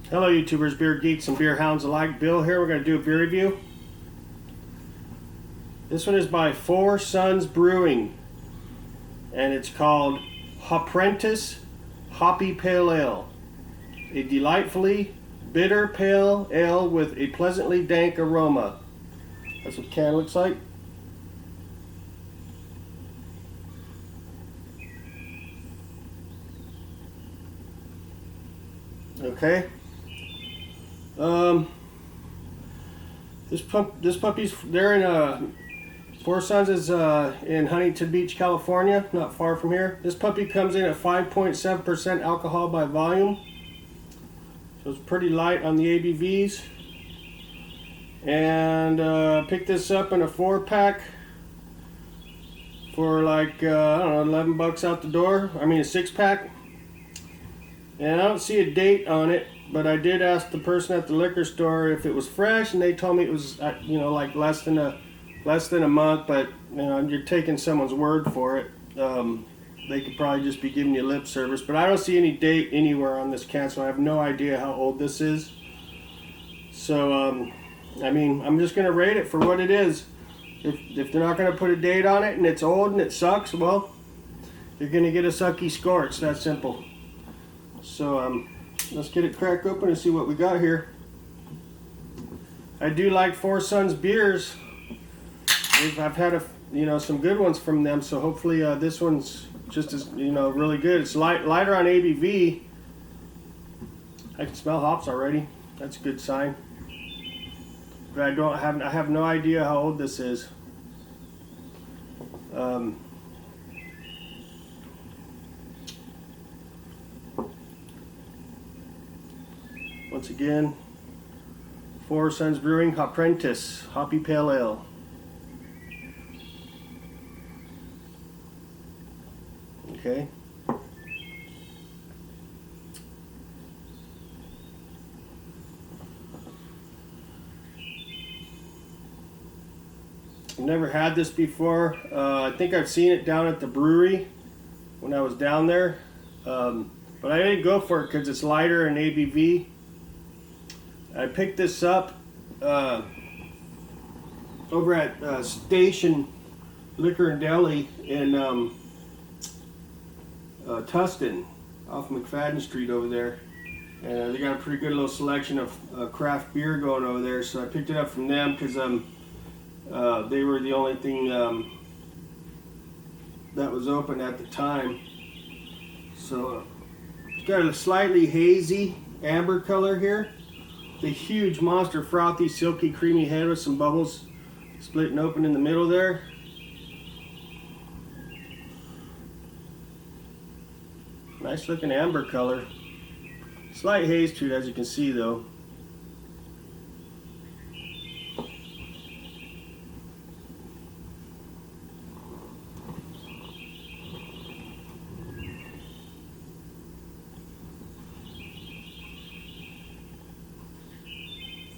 Hello YouTubers, beer geeks and beer hounds alike. Bill here. We're going to do a beer review. This one is by Four Sons Brewing and it's called Hopprentice Hoppy Pale Ale. A delightfully bitter pale ale with a pleasantly dank aroma. That's what the can looks like. Okay. This puppy's there in Four Sons is in Huntington Beach, California, not far from here. This puppy comes in at 5.7% alcohol by volume, so it's pretty light on the ABVs. And picked this up in a 4-pack for like I don't know, $11 out the door. I mean a 6-pack. And I don't see a date on it, but I did ask the person at the liquor store if it was fresh, and they told me it was, you know, like less than a month. But you know, you're taking someone's word for it. They could probably just be giving you lip service, but I don't see any date anywhere on this can, so I have no idea how old this is. So, I mean, I'm just gonna rate it for what it is. If they're not gonna put a date on it and it's old and it sucks, well, you're gonna get a sucky score. It's that simple. So let's get it cracked open and see what we got here. I do like Four Sons beers. I've had some good ones from them, so hopefully this one's just as really good. It's lighter on ABV. I can smell hops already. That's a good sign. But I have no idea how old this is. Once again, Four Sons Brewing Hopprentice Hoppy Pale Ale. Okay. I've never had this before. I think I've seen it down at the brewery when I was down there. But I didn't go for it because it's lighter in ABV. I picked this up over at Station Liquor and Deli in Tustin, off McFadden Street over there. And they got a pretty good little selection of craft beer going over there, so I picked it up from them because they were the only thing that was open at the time. So it's got a slightly hazy amber color here. The huge monster frothy silky creamy head with some bubbles splitting open in the middle there. Nice looking amber color. Slight haze to it, as you can see though.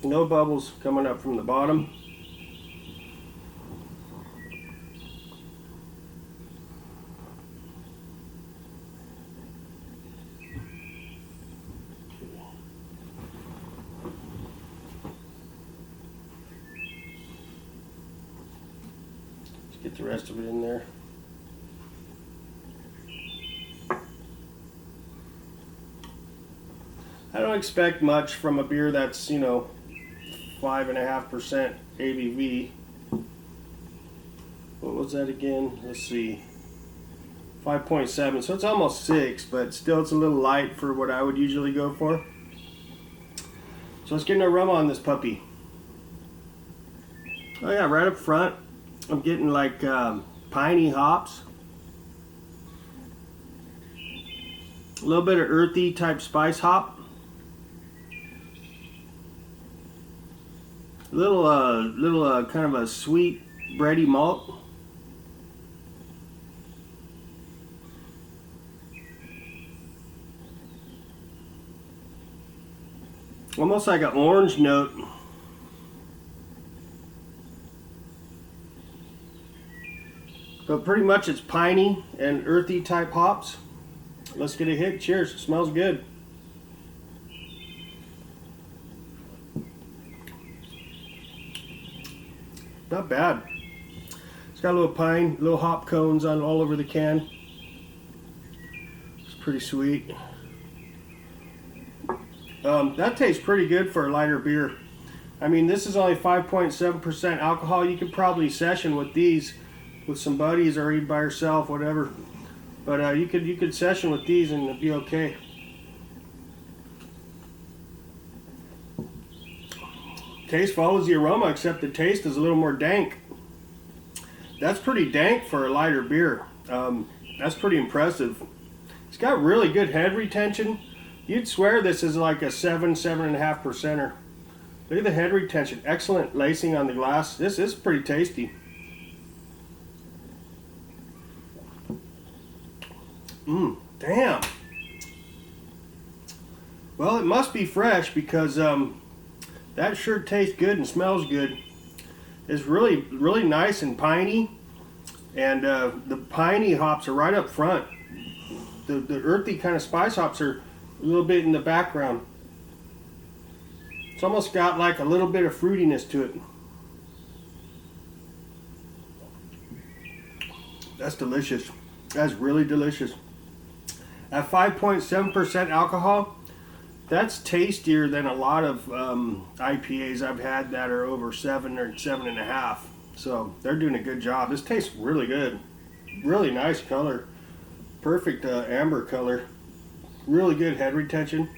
No bubbles coming up from the bottom. Let's get the rest of it in there. I don't expect much from a beer that's, 5.5% ABV. What was that again? Let's see. 5.7, so it's almost 6, but still it's a little light for what I would usually go for. So let's get an aroma on this puppy. Oh yeah, right up front, I'm getting like piney hops. A little bit of earthy type spice hop. Little kind of a sweet bready malt. Almost like an orange note. But pretty much it's piney and earthy type hops. Let's get a hit. Cheers. It smells good. Not bad. It's got a little pine, little hop cones on all over the can. It's pretty sweet. That tastes pretty good for a lighter beer. I mean, this is only 5.7% alcohol. You could probably session with these with some buddies or eat by yourself, whatever. But you could session with these and it'd be okay. Taste follows the aroma, except the taste is a little more dank. That's pretty dank for a lighter beer. That's pretty impressive. It's got really good head retention. You'd swear this is like a 7.5%er. Look at the head retention. Excellent lacing on the glass. This is pretty tasty. Damn. Well, it must be fresh because that sure tastes good and smells good. It's really, really nice and piney. And the piney hops are right up front. The earthy kind of spice hops are a little bit in the background. It's almost got like a little bit of fruitiness to it. That's delicious. That's really delicious. At 5.7% alcohol, that's tastier than a lot of IPAs I've had that are over 7 or 7.5. So they're doing a good job. This tastes really good. Really nice color. Perfect amber color. Really good head retention.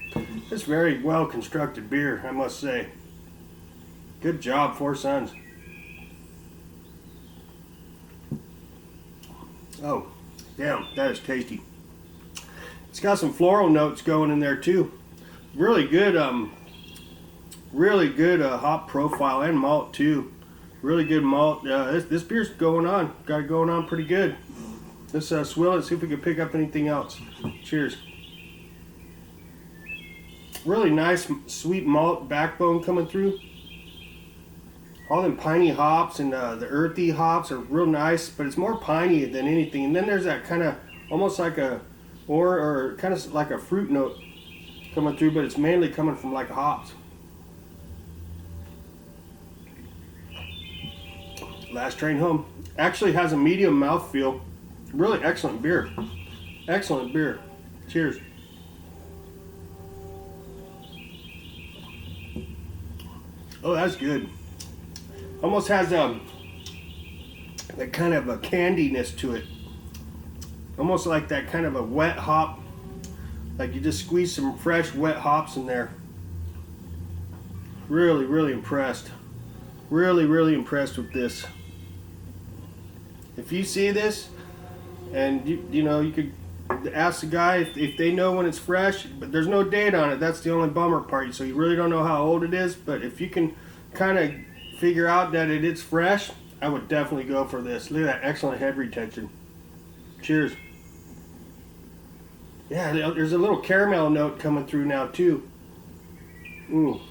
It's very well constructed beer, I must say. Good job, Four Sons. Oh, damn, that is tasty. It's got some floral notes going in there too. Really good hop profile and malt too. Really good malt. This beer's going on. Got it going on pretty good. Let's swill it, see if we can pick up anything else. Cheers. Really nice, sweet malt backbone coming through. All them piney hops and the earthy hops are real nice, but it's more piney than anything. And then there's that kind of almost like a or kind of like a fruit note coming through, but it's mainly coming from like hops. Last Train Home actually has a medium mouthfeel. Really excellent beer. Excellent beer. Cheers. Oh, that's good. Almost has that kind of a candiness to it. Almost like that kind of a wet hop. Like you just squeeze some fresh wet hops in there. Really, really impressed. Really, really impressed with this. If you see this, and you know, you could ask the guy if they know when it's fresh, but there's no date on it. That's the only bummer part. So you really don't know how old it is. But if you can kind of figure out that it's fresh, I would definitely go for this. Look at that excellent head retention. Cheers. Yeah, there's a little caramel note coming through now too. Ooh.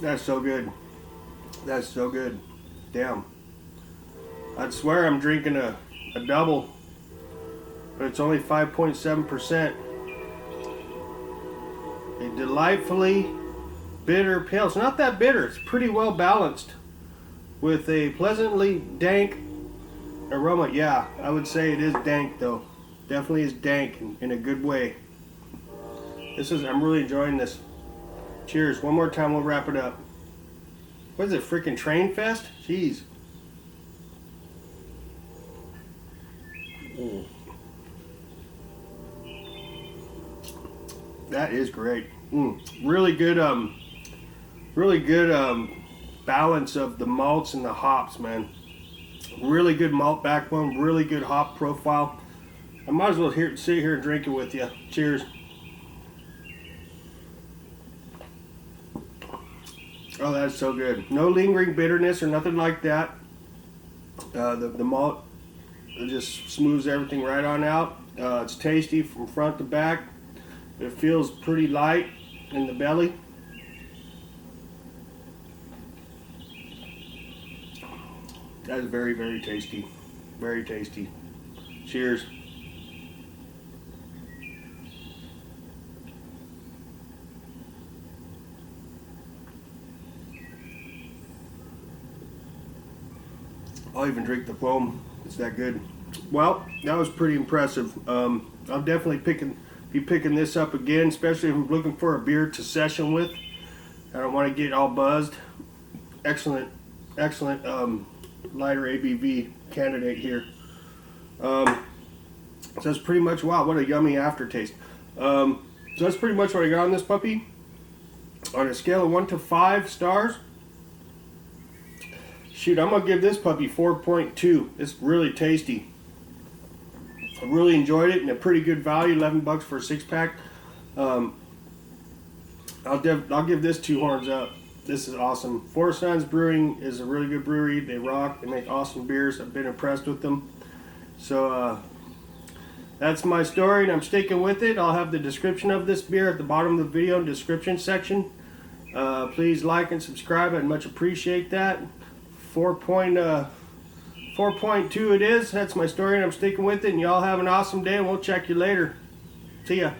That's so good. That's so good. Damn. I'd swear I'm drinking a double, but it's only 5.7%. A delightfully bitter pale. It's not that bitter. It's pretty well balanced with a pleasantly dank aroma. Yeah, I would say it is dank though. Definitely is dank in a good way. I'm really enjoying this. Cheers. One more time, we'll wrap it up. What is it, freaking Train Fest? Jeez. That is great. Really good balance of the malts and the hops, man. Really good malt backbone, really good hop profile. I might as well sit here and drink it with you. Cheers. Oh, that's so good. No lingering bitterness or nothing like that. The malt just smooths everything right on out. It's tasty from front to back. It feels pretty light in the belly. That is very, very tasty. Very tasty. Cheers. I'll even drink the foam. It's that good. Well, that was pretty impressive. I'll definitely be picking this up again, especially if I'm looking for a beer to session with. I don't want to get all buzzed. Excellent lighter ABV candidate here. So that's pretty much, wow, what a yummy aftertaste. So that's pretty much what I got on this puppy. On a scale of 1 to 5 stars, shoot, I'm gonna give this puppy 4.2. It's really tasty. I really enjoyed it, and a pretty good value, $11 for a 6-pack. I'll give this 2 horns up. This is awesome. Four Sons Brewing is a really good brewery. They rock. They make awesome beers. I've been impressed with them. So that's my story, and I'm sticking with it. I'll have the description of this beer at the bottom of the video description section. Please like and subscribe. I'd much appreciate that. 4.2 it is. That's my story, and I'm sticking with it. And y'all have an awesome day, and we'll check you later. See ya.